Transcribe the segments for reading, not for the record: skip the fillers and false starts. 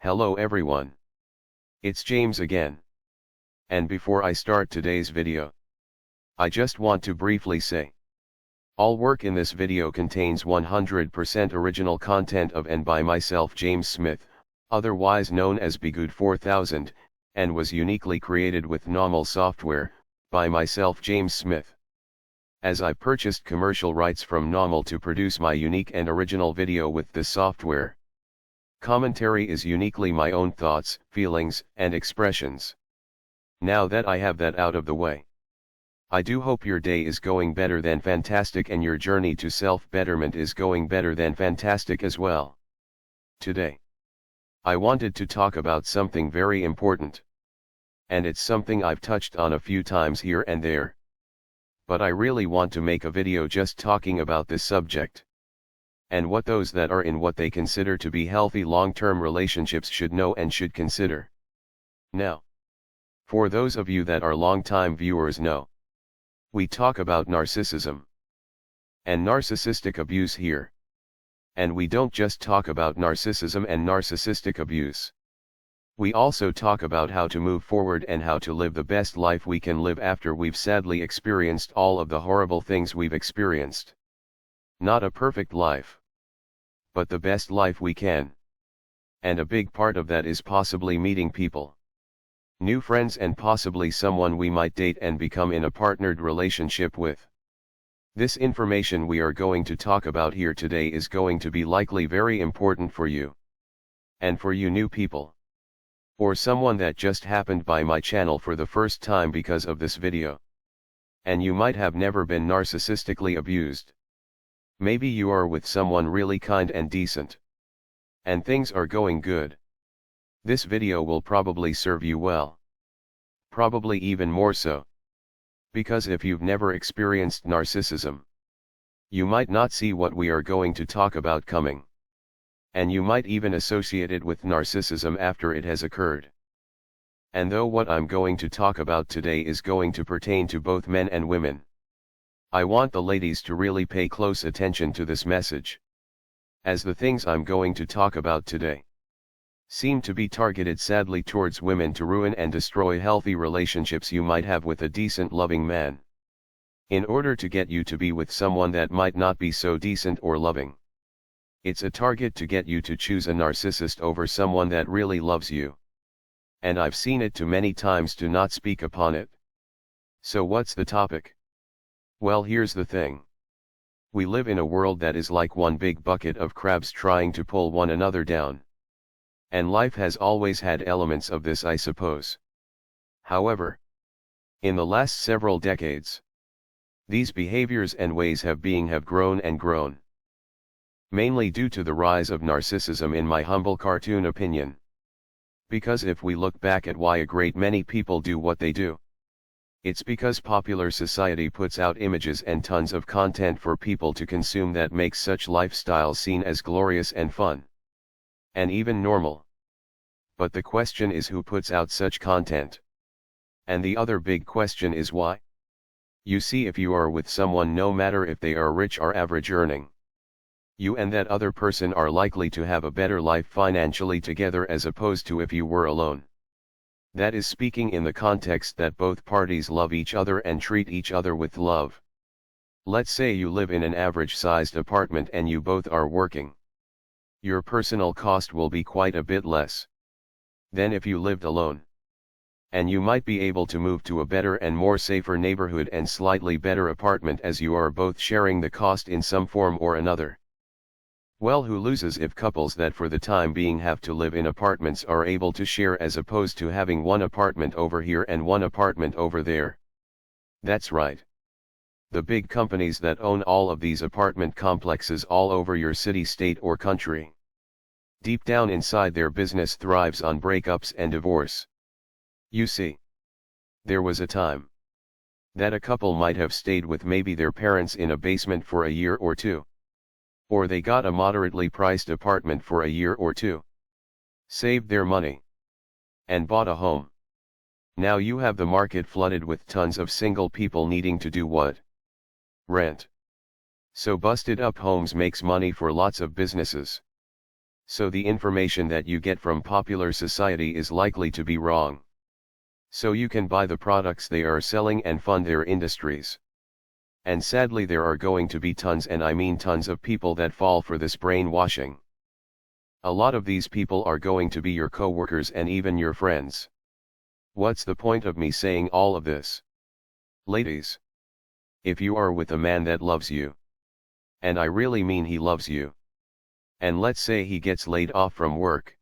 Hello everyone. It's James again. And before I start today's video, I just want to briefly say, all work in this video contains 100% original content of and by myself James Smith, otherwise known as Bgood 4000, and was uniquely created with NAWMAL software, by myself James Smith. As I purchased commercial rights from NAWMAL to produce my unique and original video with this software. Commentary is uniquely my own thoughts, feelings, and expressions. Now that I have that out of the way, I do hope your day is going better than fantastic and your journey to self-betterment is going better than fantastic as well. Today, I wanted to talk about something very important. And it's something I've touched on a few times here and there. But I really want to make a video just talking about this subject. And what those that are in what they consider to be healthy long-term relationships should know and should consider. Now, for those of you that are long-time viewers know, we talk about narcissism and narcissistic abuse here. And we don't just talk about narcissism and narcissistic abuse. We also talk about how to move forward and how to live the best life we can live after we've sadly experienced all of the horrible things we've experienced. Not a perfect life, but the best life we can. And a big part of that is possibly meeting people, new friends, and possibly someone we might date and become in a partnered relationship with. This information we are going to talk about here today is going to be likely very important for you. And for you new people, or someone that just happened by my channel for the first time because of this video. And you might have never been narcissistically abused. Maybe you are with someone really kind and decent, and things are going good. This video will probably serve you well. Probably even more so. Because if you've never experienced narcissism, you might not see what we are going to talk about coming. And you might even associate it with narcissism after it has occurred. And though what I'm going to talk about today is going to pertain to both men and women, I want the ladies to really pay close attention to this message, as the things I'm going to talk about today seem to be targeted sadly towards women to ruin and destroy healthy relationships you might have with a decent loving man, in order to get you to be with someone that might not be so decent or loving. It's a target to get you to choose a narcissist over someone that really loves you. And I've seen it too many times to not speak upon it. So what's the topic? Well, here's the thing. We live in a world that is like one big bucket of crabs trying to pull one another down. And life has always had elements of this, I suppose. However, in the last several decades, these behaviors and ways have grown and grown. Mainly due to the rise of narcissism, in my humble cartoon opinion. Because if we look back at why a great many people do what they do, it's because popular society puts out images and tons of content for people to consume that makes such lifestyles seen as glorious and fun. And even normal. But the question is, who puts out such content? And the other big question is why? You see, if you are with someone, no matter if they are rich or average earning, you and that other person are likely to have a better life financially together as opposed to if you were alone. That is speaking in the context that both parties love each other and treat each other with love. Let's say you live in an average-sized apartment and you both are working. Your personal cost will be quite a bit less than if you lived alone. And you might be able to move to a better and more safer neighborhood and slightly better apartment, as you are both sharing the cost in some form or another. Well, who loses if couples that for the time being have to live in apartments are able to share, as opposed to having one apartment over here and one apartment over there? That's right. The big companies that own all of these apartment complexes all over your city, state, or country. Deep down inside, their business thrives on breakups and divorce. You see, there was a time that a couple might have stayed with maybe their parents in a basement for a year or two. Or they got a moderately priced apartment for a year or two, saved their money, and bought a home. Now you have the market flooded with tons of single people needing to do what? Rent. So busted up homes makes money for lots of businesses. So the information that you get from popular society is likely to be wrong. So you can buy the products they are selling and fund their industries. And sadly there are going to be tons, and I mean tons, of people that fall for this brainwashing. A lot of these people are going to be your co-workers and even your friends. What's the point of me saying all of this? Ladies, if you are with a man that loves you, and I really mean he loves you, and let's say he gets laid off from work,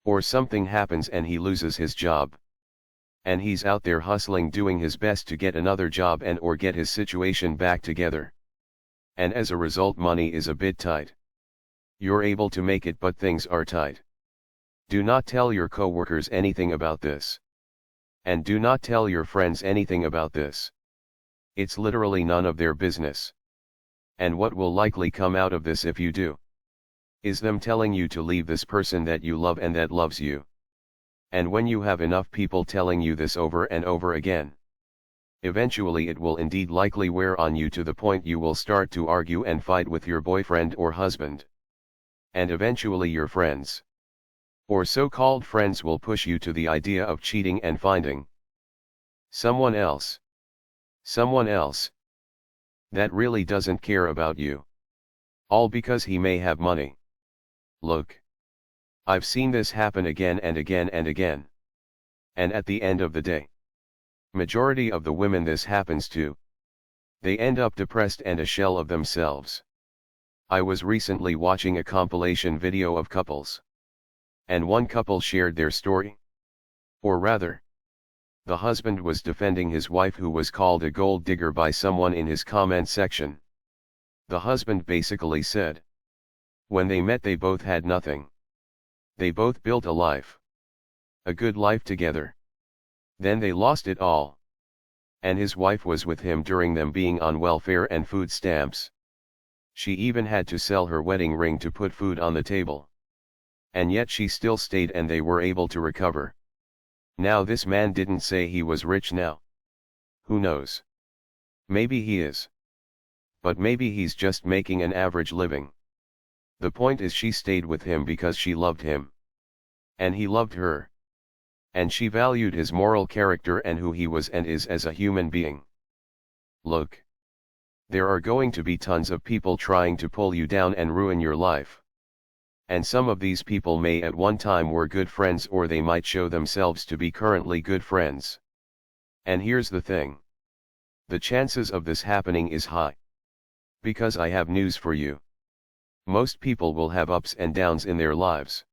or something happens and he loses his job, and he's out there hustling, doing his best to get another job and or get his situation back together, and as a result money is a bit tight. You're able to make it but things are tight. Do not tell your co-workers anything about this. And do not tell your friends anything about this. It's literally none of their business. And what will likely come out of this if you do, is them telling you to leave this person that you love and that loves you. And when you have enough people telling you this over and over again, eventually it will indeed likely wear on you to the point you will start to argue and fight with your boyfriend or husband. And eventually your friends, or so-called friends, will push you to the idea of cheating and finding someone else. Someone else that really doesn't care about you. All because he may have money. Look, I've seen this happen again and again and again. And at the end of the day, majority of the women this happens to, they end up depressed and a shell of themselves. I was recently watching a compilation video of couples. And one couple shared their story. Or rather, the husband was defending his wife who was called a gold digger by someone in his comment section. The husband basically said, when they met they both had nothing. They both built a life. A good life together. Then they lost it all. And his wife was with him during them being on welfare and food stamps. She even had to sell her wedding ring to put food on the table. And yet she still stayed and they were able to recover. Now this man didn't say he was rich now. Who knows? Maybe he is. But maybe he's just making an average living. The point is she stayed with him because she loved him. And he loved her. And she valued his moral character and who he was and is as a human being. Look. There are going to be tons of people trying to pull you down and ruin your life. And some of these people may at one time were good friends, or they might show themselves to be currently good friends. And here's the thing. The chances of this happening is high. Because I have news for you. Most people will have ups and downs in their lives.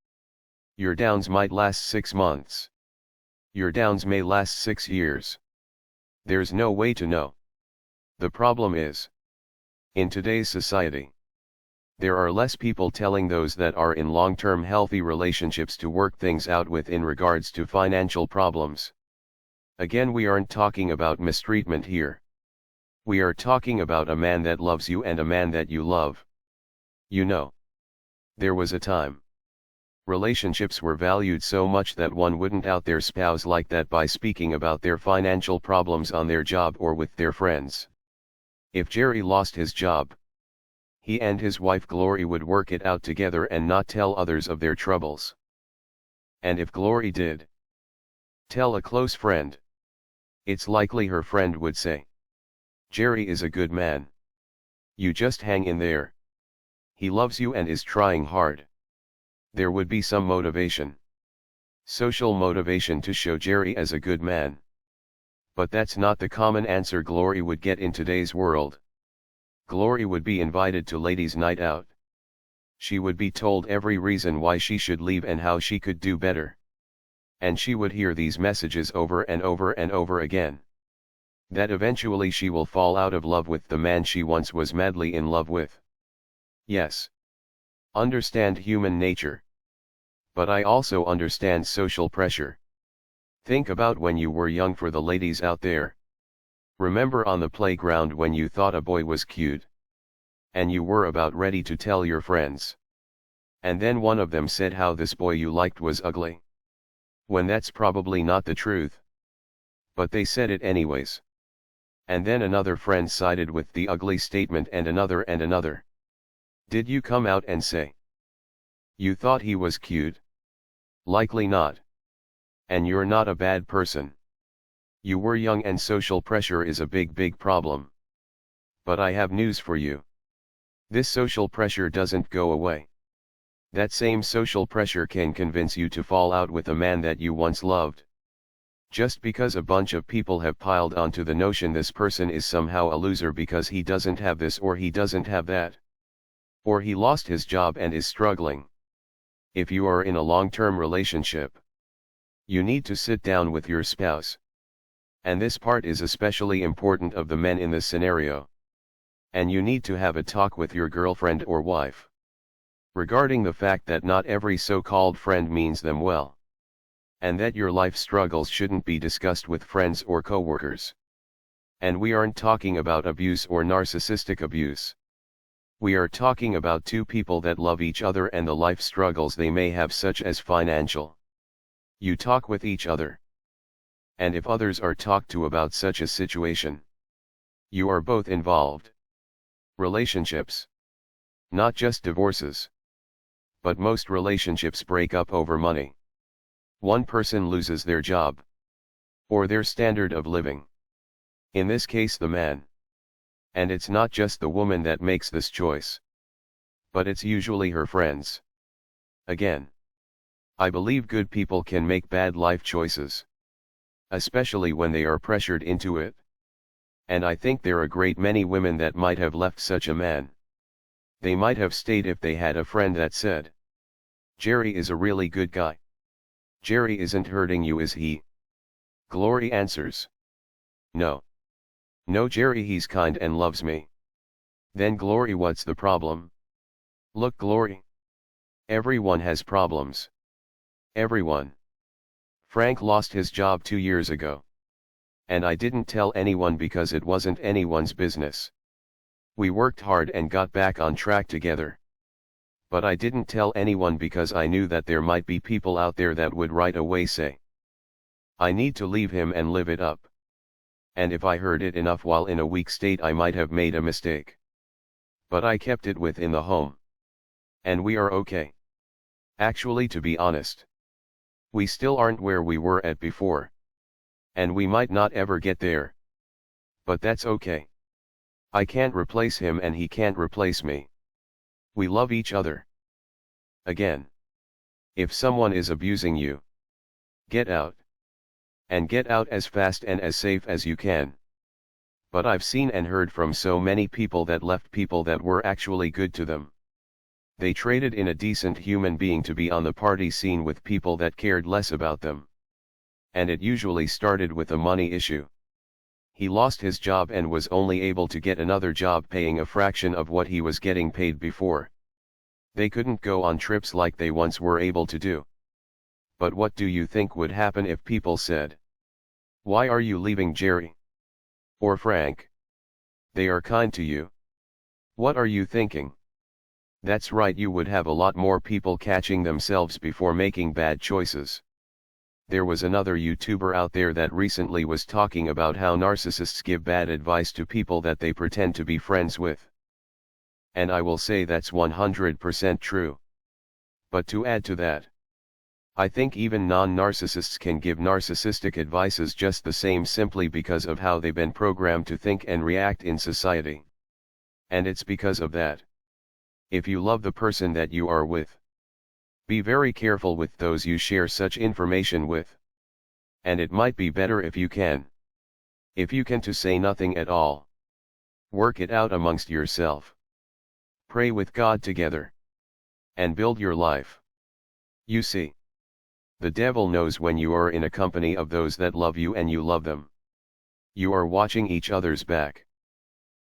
Your downs might last 6 months. Your downs may last 6 years. There's no way to know. The problem is, in today's society, there are less people telling those that are in long-term healthy relationships to work things out with in regards to financial problems. Again, we aren't talking about mistreatment here. We are talking about a man that loves you and a man that you love. You know, there was a time relationships were valued so much that one wouldn't out their spouse like that by speaking about their financial problems on their job or with their friends. If Jerry lost his job, he and his wife Glory would work it out together and not tell others of their troubles. And if Glory did tell a close friend, it's likely her friend would say, Jerry is a good man. You just hang in there. He loves you and is trying hard. There would be some motivation. Social motivation to show Jerry as a good man. But that's not the common answer Glory would get in today's world. Glory would be invited to ladies' night out. She would be told every reason why she should leave and how she could do better. And she would hear these messages over and over and over again. That eventually she will fall out of love with the man she once was madly in love with. Yes. Understand human nature. But I also understand social pressure. Think about when you were young, for the ladies out there. Remember on the playground when you thought a boy was cute. And you were about ready to tell your friends. And then one of them said how this boy you liked was ugly. When that's probably not the truth. But they said it anyways. And then another friend sided with the ugly statement and another and another. Did you come out and say, You thought he was cute? Likely not. And you're not a bad person. You were young and social pressure is a big problem. But I have news for you. This social pressure doesn't go away. That same social pressure can convince you to fall out with a man that you once loved. Just because a bunch of people have piled onto the notion this person is somehow a loser because he doesn't have this or he doesn't have that. Or he lost his job and is struggling. If you are in a long-term relationship, you need to sit down with your spouse. And this part is especially important of the men in this scenario. And you need to have a talk with your girlfriend or wife regarding the fact that not every so-called friend means them well. And that your life struggles shouldn't be discussed with friends or coworkers. And we aren't talking about abuse or narcissistic abuse. We are talking about two people that love each other and the life struggles they may have, such as financial. You talk with each other. And if others are talked to about such a situation, you are both involved. Relationships. Not just divorces. But most relationships break up over money. One person loses their job. Or their standard of living. In this case the man. And it's not just the woman that makes this choice. But it's usually her friends. Again. I believe good people can make bad life choices. Especially when they are pressured into it. And I think there are a great many women that might have left such a man. They might have stayed if they had a friend that said, "Jerry is a really good guy. Jerry isn't hurting you, is he?" Glory answers, "No. No, Jerry, he's kind and loves me." Then Glory, what's the problem? Look, Glory. Everyone has problems. Everyone. Frank lost his job 2 years ago. And I didn't tell anyone because it wasn't anyone's business. We worked hard and got back on track together. But I didn't tell anyone because I knew that there might be people out there that would right away say, "I need to leave him and live it up." And if I heard it enough while in a weak state, I might have made a mistake. But I kept it within the home. And we are okay. Actually, to be honest, we still aren't where we were at before. And we might not ever get there. But that's okay. I can't replace him and he can't replace me. We love each other. Again. If someone is abusing you, get out. And get out as fast and as safe as you can. But I've seen and heard from so many people that left people that were actually good to them. They traded in a decent human being to be on the party scene with people that cared less about them. And it usually started with a money issue. He lost his job and was only able to get another job paying a fraction of what he was getting paid before. They couldn't go on trips like they once were able to do. But what do you think would happen if people said, "Why are you leaving Jerry? Or Frank? They are kind to you." What are you thinking? That's right, you would have a lot more people catching themselves before making bad choices. There was another YouTuber out there that recently was talking about how narcissists give bad advice to people that they pretend to be friends with. And I will say that's 100% true. But to add to that, I think even non-narcissists can give narcissistic advices just the same, simply because of how they've been programmed to think and react in society. And it's because of that. If you love the person that you are with, be very careful with those you share such information with. And it might be better if you can. If you can, to say nothing at all. Work it out amongst yourself. Pray with God together. And build your life. You see, the devil knows when you are in a company of those that love you and you love them. You are watching each other's back.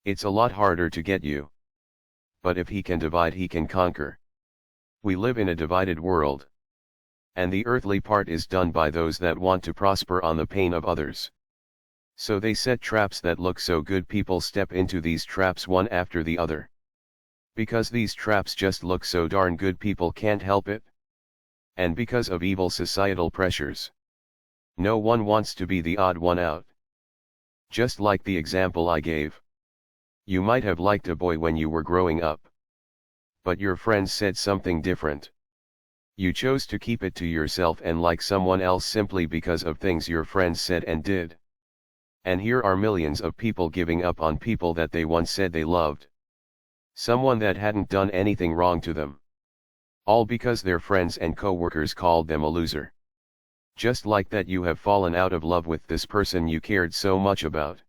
It's a lot harder to get you. But if he can divide, he can conquer. We live in a divided world. And the earthly part is done by those that want to prosper on the pain of others. So they set traps that look so good, people step into these traps one after the other. Because these traps just look so darn good, people can't help it. And because of evil societal pressures, no one wants to be the odd one out. Just like the example I gave. You might have liked a boy when you were growing up. But your friends said something different. You chose to keep it to yourself and like someone else simply because of things your friends said and did. And here are millions of people giving up on people that they once said they loved. Someone that hadn't done anything wrong to them. All because their friends and co-workers called them a loser. Just like that, you have fallen out of love with this person you cared so much about.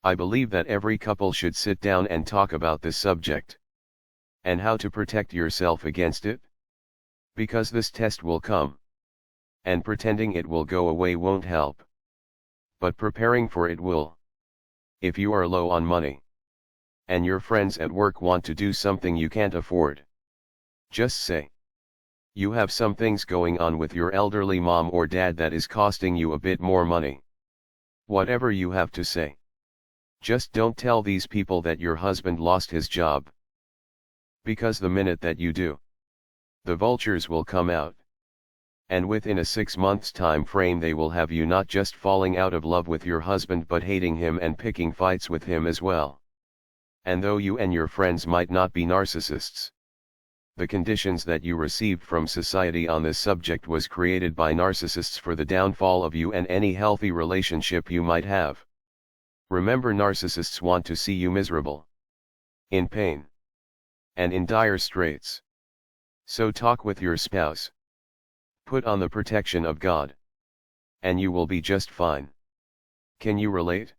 I believe that every couple should sit down and talk about this subject. And how to protect yourself against it? Because this test will come. And pretending it will go away won't help. But preparing for it will. If you are low on money, and your friends at work want to do something you can't afford, just say. You have some things going on with your elderly mom or dad that is costing you a bit more money. Whatever you have to say. Just don't tell these people that your husband lost his job. Because the minute that you do, the vultures will come out. And within a 6 months time frame they will have you not just falling out of love with your husband but hating him and picking fights with him as well. And though you and your friends might not be narcissists, the conditions that you received from society on this subject was created by narcissists for the downfall of you and any healthy relationship you might have. Remember, narcissists want to see you miserable, in pain, and in dire straits. So talk with your spouse. Put on the protection of God, and you will be just fine. Can you relate?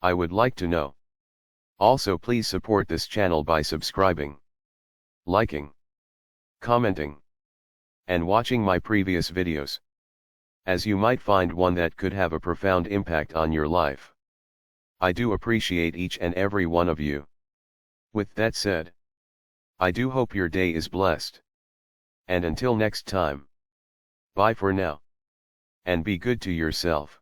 I would like to know. Also, please support this channel by subscribing, liking, commenting, and watching my previous videos, as you might find one that could have a profound impact on your life. I do appreciate each and every one of you. With that said, I do hope your day is blessed. And until next time, bye for now. And be good to yourself.